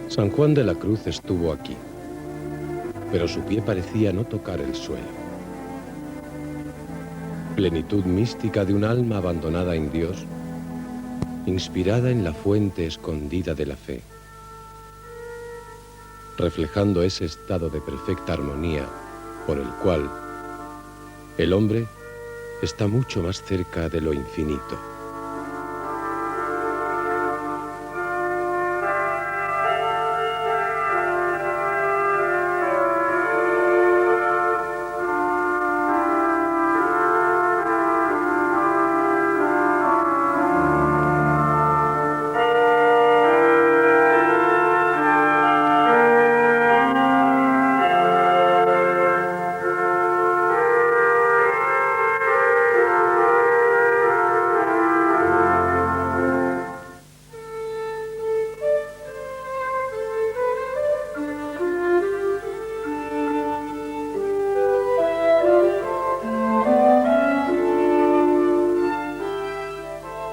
San Juan de la Cruz estuvo aquí, pero su pie parecía no tocar el suelo. Plenitud mística de un alma abandonada en Dios, inspirada en la fuente escondida de la fe, reflejando ese estado de perfecta armonía por el cual el hombre está mucho más cerca de lo infinito.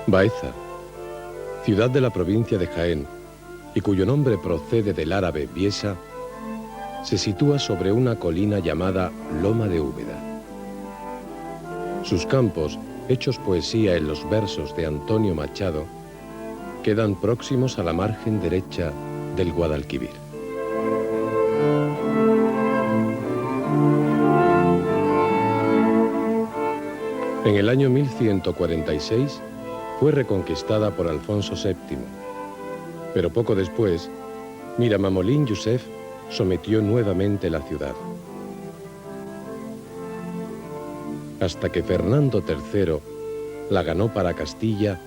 Baeza, ciudad de la provincia de Jaén, y cuyo nombre procede del árabe Biesa, se sitúa sobre una colina llamada Loma de Úbeda. Sus campos, hechos poesía en los versos de Antonio Machado, quedan próximos a la margen derecha del Guadalquivir. En el año 1146, fue reconquistada por Alfonso VII, pero poco después, Miramamolín Yusef sometió nuevamente la ciudad. Hasta que Fernando III la ganó para Castilla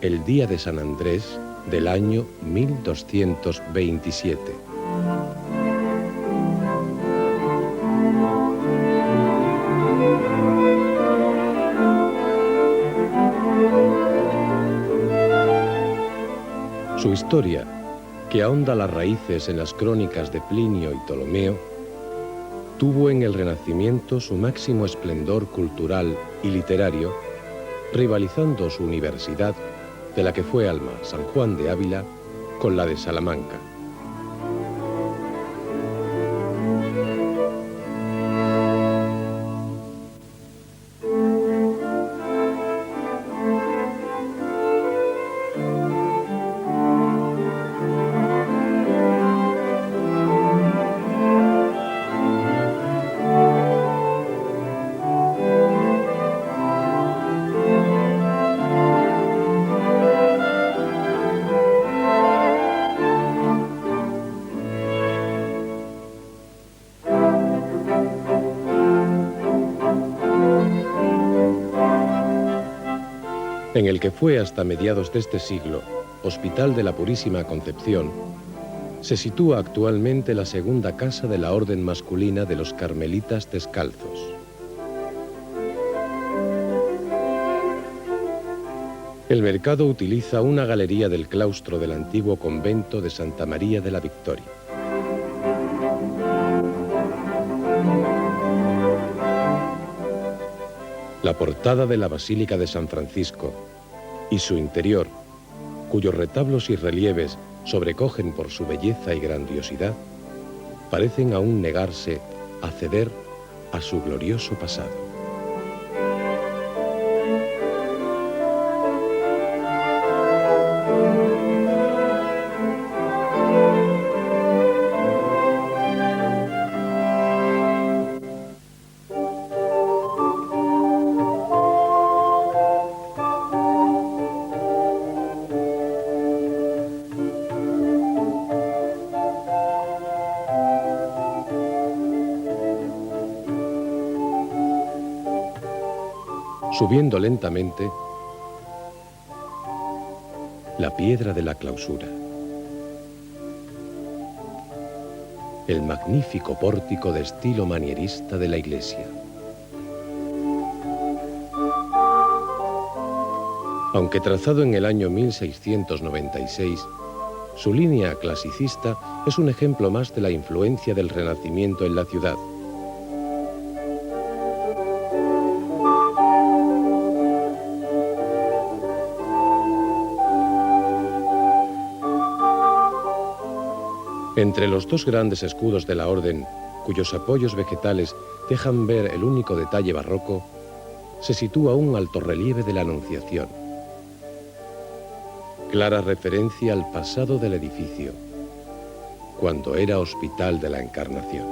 el día de San Andrés del año 1227. Su historia, que ahonda las raíces en las crónicas de Plinio y Ptolomeo, tuvo en el Renacimiento su máximo esplendor cultural y literario, rivalizando su universidad, de la que fue alma San Juan de Ávila, con la de Salamanca. En el que fue hasta mediados de este siglo Hospital de la Purísima Concepción, se sitúa actualmente la segunda casa de la orden masculina de los Carmelitas Descalzos. El mercado utiliza una galería del claustro del antiguo convento de Santa María de la Victoria. La portada de la Basílica de San Francisco y su interior, cuyos retablos y relieves sobrecogen por su belleza y grandiosidad, parecen aún negarse a ceder a su glorioso pasado. Subiendo lentamente, la piedra de la clausura, el magnífico pórtico de estilo manierista de la iglesia. Aunque trazado en el año 1696, su línea clasicista es un ejemplo más de la influencia del Renacimiento en la ciudad. Entre los dos grandes escudos de la orden, cuyos apoyos vegetales dejan ver el único detalle barroco, se sitúa un altorrelieve de la Anunciación. Clara referencia al pasado del edificio, cuando era Hospital de la Encarnación.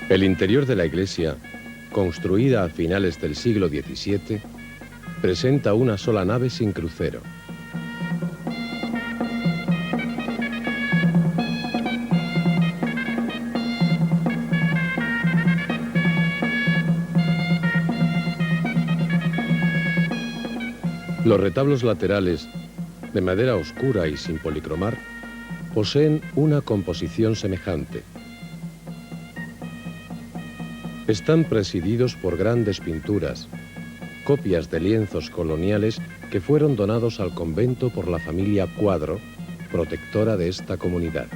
El interior de la iglesia, construida a finales del siglo XVII, presenta una sola nave sin crucero. Los retablos laterales, de madera oscura y sin policromar, poseen una composición semejante. Están presididos por grandes pinturas, copias de lienzos coloniales que fueron donados al convento por la familia Cuadro, protectora de esta comunidad.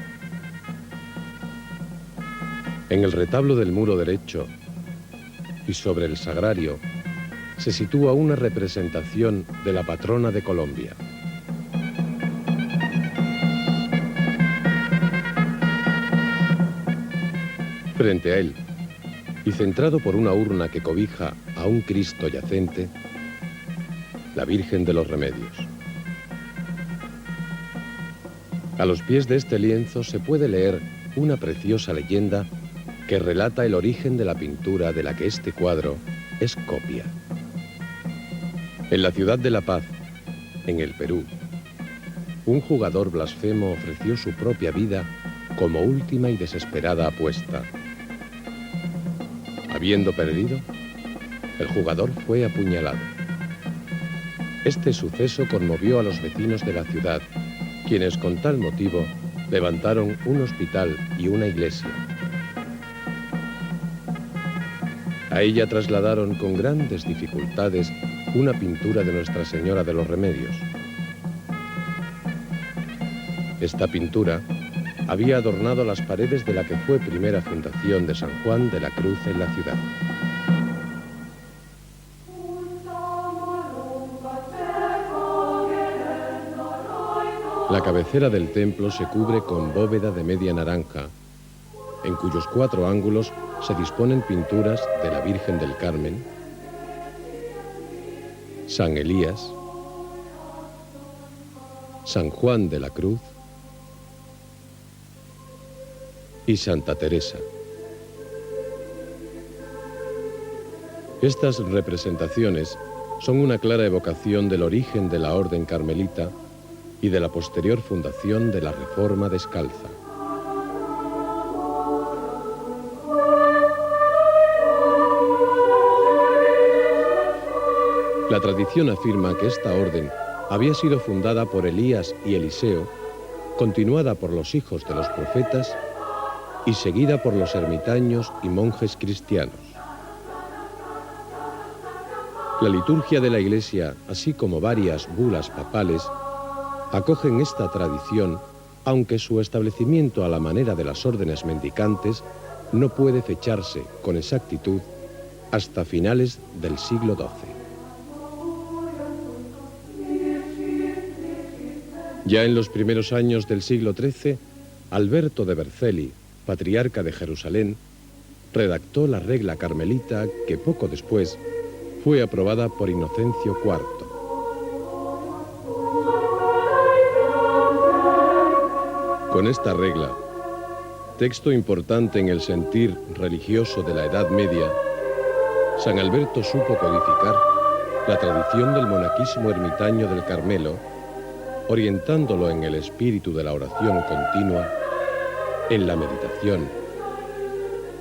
En el retablo del muro derecho y sobre el sagrario se sitúa una representación de la patrona de Colombia. Frente a él, y centrado por una urna que cobija a un Cristo yacente, la Virgen de los Remedios. A los pies de este lienzo se puede leer una preciosa leyenda que relata el origen de la pintura de la que este cuadro es copia. En la ciudad de La Paz, en el Perú, un jugador blasfemo ofreció su propia vida como última y desesperada apuesta. Habiendo perdido, el jugador fue apuñalado. Este suceso conmovió a los vecinos de la ciudad, quienes con tal motivo levantaron un hospital y una iglesia. A ella trasladaron con grandes dificultades una pintura de Nuestra Señora de los Remedios. Esta pintura había adornado las paredes de la que fue primera fundación de San Juan de la Cruz en la ciudad. La cabecera del templo se cubre con bóveda de media naranja, en cuyos 4 ángulos se disponen pinturas de la Virgen del Carmen, San Elías, San Juan de la Cruz y Santa Teresa. Estas representaciones son una clara evocación del origen de la orden carmelita y de la posterior fundación de la Reforma descalza. La tradición afirma que esta orden había sido fundada por Elías y Eliseo, continuada por los hijos de los profetas y seguida por los ermitaños y monjes cristianos. La liturgia de la Iglesia, así como varias bulas papales, acogen esta tradición, aunque su establecimiento a la manera de las órdenes mendicantes no puede fecharse con exactitud hasta finales del siglo XII. Ya en los primeros años del siglo XIII, Alberto de Vercelli, patriarca de Jerusalén, redactó la regla carmelita que poco después fue aprobada por Inocencio IV. Con esta regla, texto importante en el sentir religioso de la Edad Media, San Alberto supo codificar la tradición del monaquismo ermitaño del Carmelo, orientándolo en el espíritu de la oración continua, en la meditación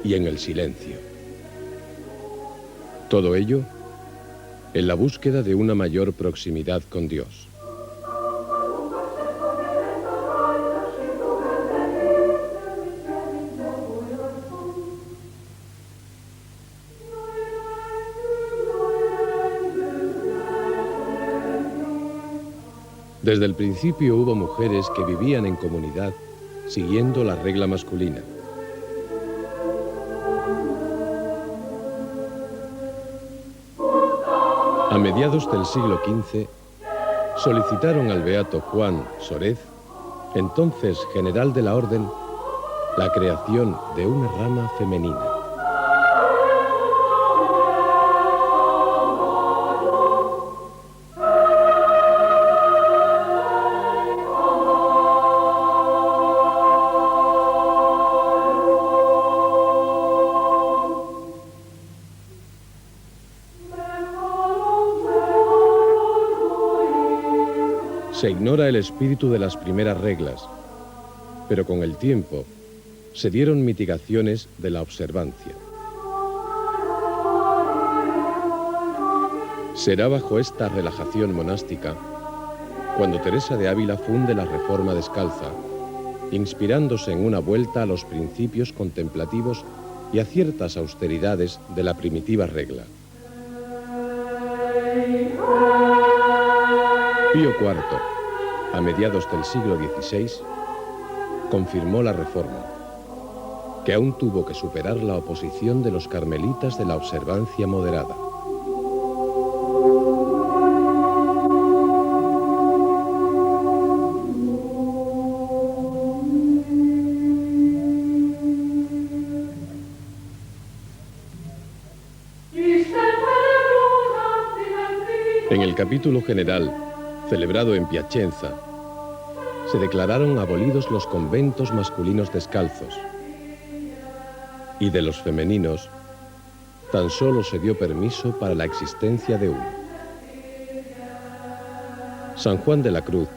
y en el silencio. Todo ello en la búsqueda de una mayor proximidad con Dios. Desde el principio hubo mujeres que vivían en comunidad siguiendo la regla masculina. A mediados del siglo XV, solicitaron al beato Juan Sorez, entonces general de la orden, la creación de una rama femenina. Se ignora el espíritu de las primeras reglas, pero con el tiempo se dieron mitigaciones de la observancia. Será bajo esta relajación monástica cuando Teresa de Ávila funde la Reforma Descalza, inspirándose en una vuelta a los principios contemplativos y a ciertas austeridades de la primitiva regla. Pío IV, a mediados del siglo XVI, confirmó la reforma, que aún tuvo que superar la oposición de los carmelitas de la observancia moderada. En el capítulo general, celebrado en Piacenza, se declararon abolidos los conventos masculinos descalzos, y de los femeninos tan solo se dio permiso para la existencia de uno. San Juan de la Cruz,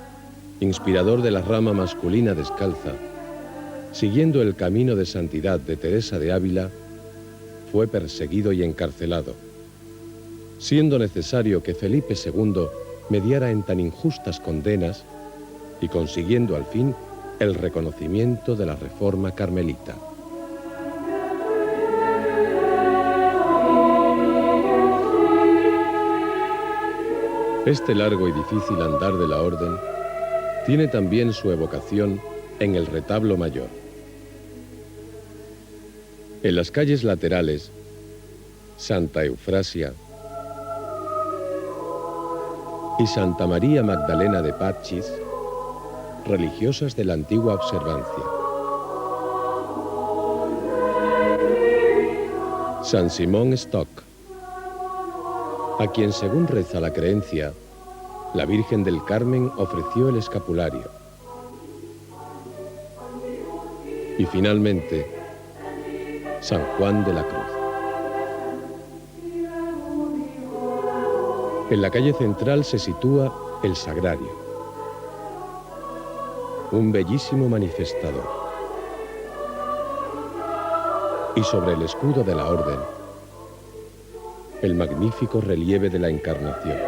inspirador de la rama masculina descalza, siguiendo el camino de santidad de Teresa de Ávila, fue perseguido y encarcelado, siendo necesario que Felipe II mediara en tan injustas condenas y consiguiendo al fin el reconocimiento de la reforma carmelita. Este largo y difícil andar de la orden tiene también su evocación en el retablo mayor. En las calles laterales, Santa Eufrasia y Santa María Magdalena de Pachis, religiosas de la antigua observancia. San Simón Stock, a quien, según reza la creencia, la Virgen del Carmen ofreció el escapulario. Y finalmente, San Juan de la Cruz. En la calle central se sitúa el Sagrario, un bellísimo manifestador. Y sobre el escudo de la orden, el magnífico relieve de la Encarnación.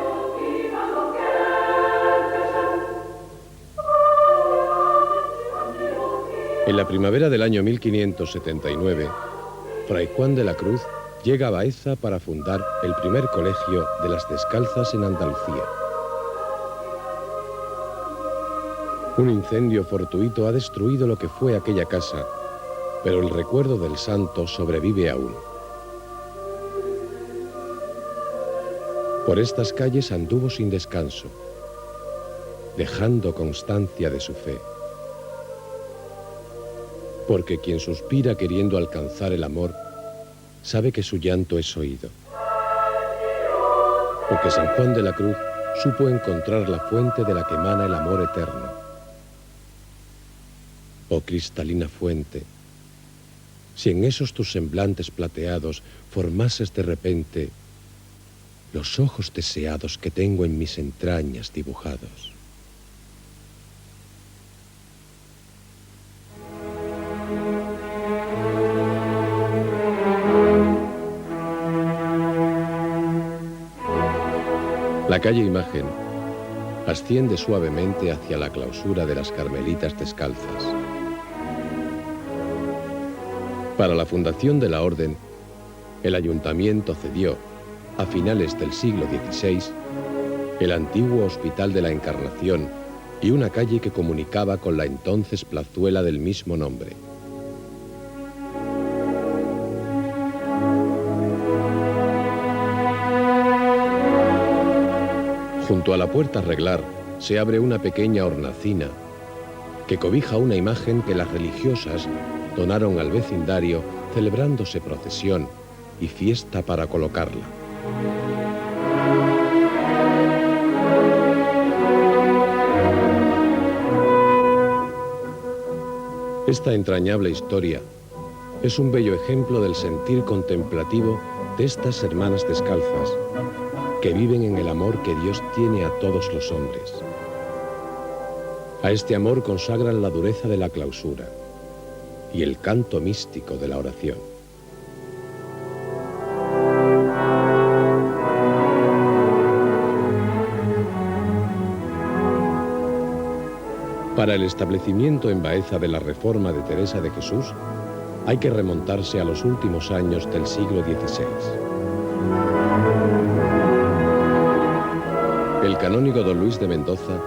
En la primavera del año 1579, Fray Juan de la Cruz llega a Baeza para fundar el primer colegio de las descalzas en Andalucía. Un incendio fortuito ha destruido lo que fue aquella casa, pero el recuerdo del santo sobrevive aún. Por estas calles anduvo sin descanso, dejando constancia de su fe. Porque quien suspira queriendo alcanzar el amor, sabe que su llanto es oído. Porque San Juan de la Cruz supo encontrar la fuente de la que emana el amor eterno. Oh cristalina fuente, si en esos tus semblantes plateados formases de repente los ojos deseados que tengo en mis entrañas dibujados. La calle Imagen asciende suavemente hacia la clausura de las Carmelitas Descalzas. Para la fundación de la orden, el ayuntamiento cedió, a finales del siglo XVI, el antiguo Hospital de la Encarnación y una calle que comunicaba con la entonces plazuela del mismo nombre. Junto a la puerta a arreglar se abre una pequeña hornacina que cobija una imagen que las religiosas donaron al vecindario celebrándose procesión y fiesta para colocarla. Esta entrañable historia es un bello ejemplo del sentir contemplativo de estas hermanas descalzas que viven en el amor que Dios tiene a todos los hombres. A este amor consagran la dureza de la clausura y el canto místico de la oración. Para el establecimiento en Baeza de la Reforma de Teresa de Jesús, hay que remontarse a los últimos años del siglo XVI. El canónigo don Luis de Mendoza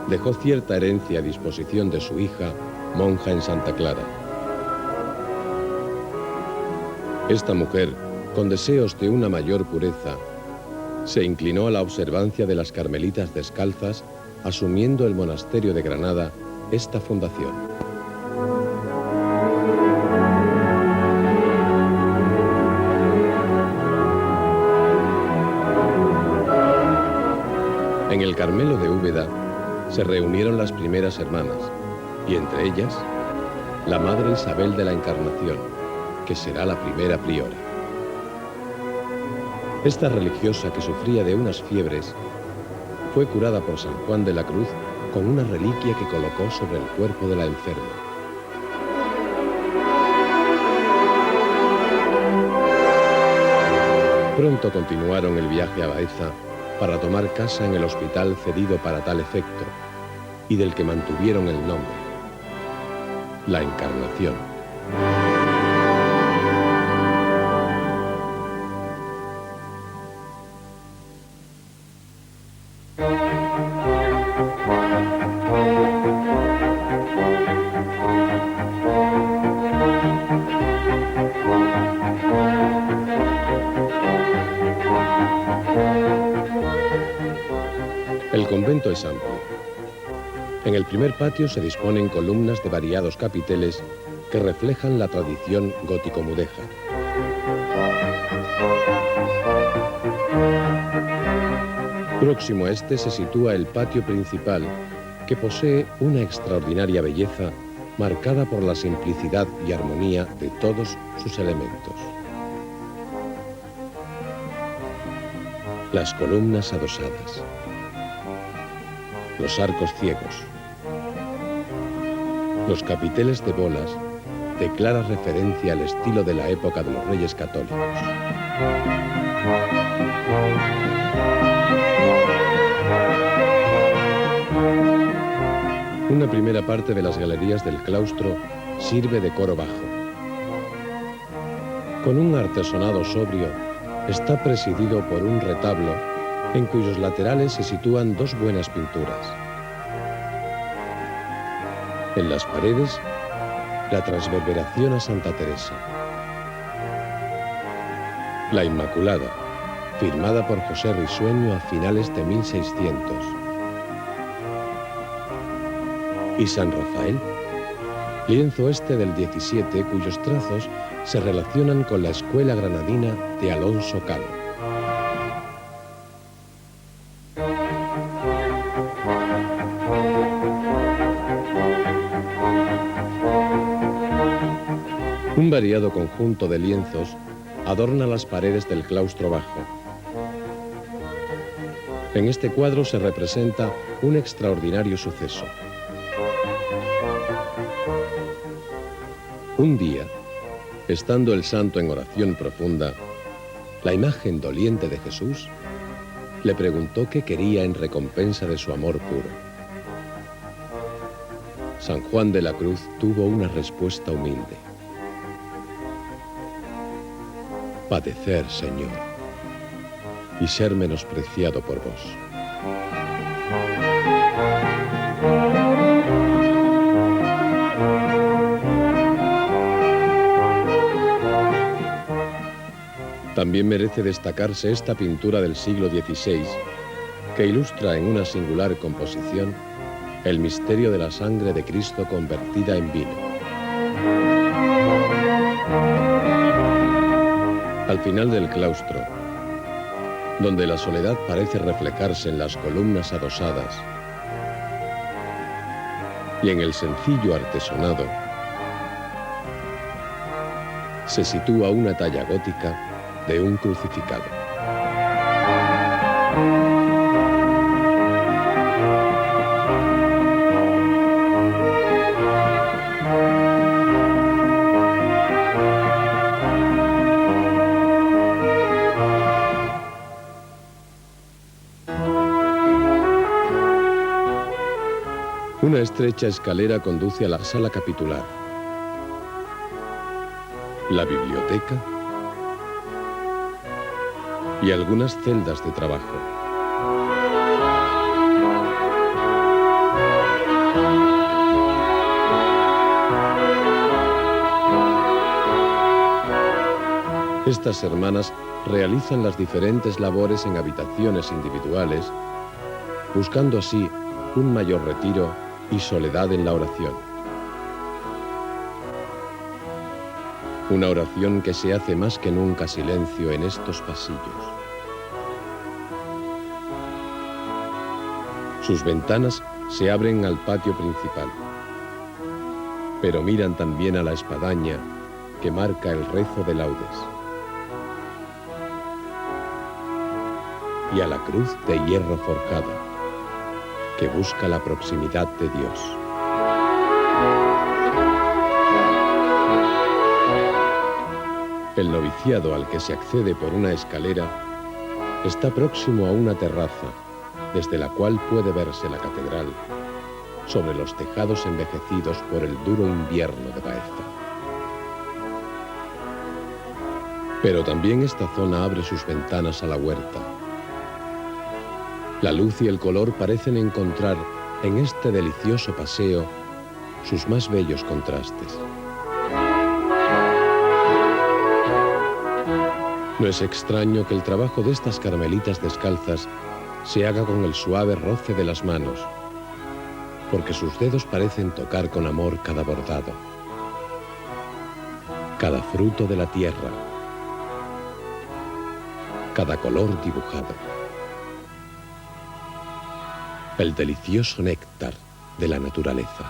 dejó cierta herencia a disposición de su hija, monja en Santa Clara. Esta mujer, con deseos de una mayor pureza, se inclinó a la observancia de las carmelitas descalzas, asumiendo el monasterio de Granada esta fundación. En el Carmelo de Úbeda se reunieron las primeras hermanas, y entre ellas, la Madre Isabel de la Encarnación, que será la primera priora. Esta religiosa, que sufría de unas fiebres, fue curada por San Juan de la Cruz con una reliquia que colocó sobre el cuerpo de la enferma. Pronto continuaron el viaje a Baeza para tomar casa en el hospital cedido para tal efecto y del que mantuvieron el nombre, la Encarnación. El convento es amplio. En el primer patio se disponen columnas de variados capiteles que reflejan la tradición gótico-mudéjar. Próximo a este se sitúa el patio principal, que posee una extraordinaria belleza marcada por la simplicidad y armonía de todos sus elementos. Las columnas adosadas, los arcos ciegos, los capiteles de bolas de clara referencia al estilo de la época de los Reyes Católicos. Una primera parte de las galerías del claustro sirve de coro bajo. Con un artesonado sobrio, está presidido por un retablo en cuyos laterales se sitúan dos buenas pinturas. En las paredes, la transverberación a Santa Teresa. La Inmaculada, firmada por José Risueño a finales de 1600. Y San Rafael, lienzo este del 17, cuyos trazos se relacionan con la escuela granadina de Alonso Cano. Un variado conjunto de lienzos adorna las paredes del claustro bajo. En este cuadro se representa un extraordinario suceso. Un día, estando el santo en oración profunda, la imagen doliente de Jesús le preguntó qué quería en recompensa de su amor puro. San Juan de la Cruz tuvo una respuesta humilde. Padecer, Señor, y ser menospreciado por vos. También merece destacarse esta pintura del siglo XVI, que ilustra en una singular composición el misterio de la sangre de Cristo convertida en vino. Al final del claustro, donde la soledad parece reflejarse en las columnas adosadas y en el sencillo artesonado, se sitúa una talla gótica de un crucificado. Una estrecha escalera conduce a la sala capitular, la biblioteca y algunas celdas de trabajo. Estas hermanas realizan las diferentes labores en habitaciones individuales, buscando así un mayor retiro y soledad en la oración. Una oración que se hace más que nunca silencio en estos pasillos. Sus ventanas se abren al patio principal, pero miran también a la espadaña que marca el rezo de laudes y a la cruz de hierro forjada que busca la proximidad de Dios. El noviciado al que se accede por una escalera está próximo a una terraza, desde la cual puede verse la catedral, sobre los tejados envejecidos por el duro invierno de Baeza. Pero también esta zona abre sus ventanas a la huerta. La luz y el color parecen encontrar en este delicioso paseo sus más bellos contrastes. No es extraño que el trabajo de estas carmelitas descalzas se haga con el suave roce de las manos, porque sus dedos parecen tocar con amor cada bordado, cada fruto de la tierra, cada color dibujado, el delicioso néctar de la naturaleza.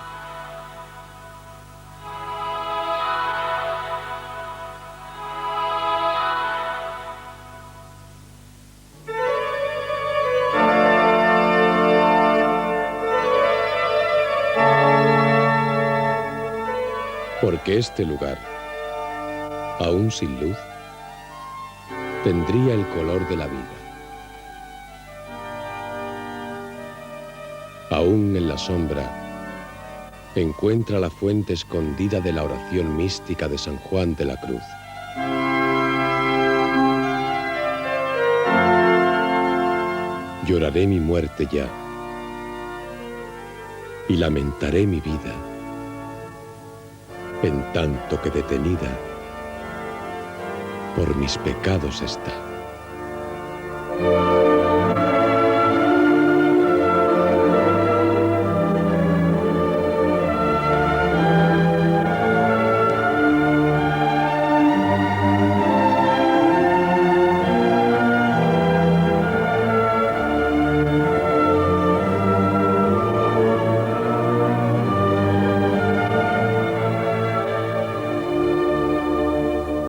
Porque este lugar, aún sin luz, tendría el color de la vida. Aún en la sombra, encuentra la fuente escondida de la oración mística de San Juan de la Cruz. Lloraré mi muerte ya y lamentaré mi vida, en tanto que detenida por mis pecados está.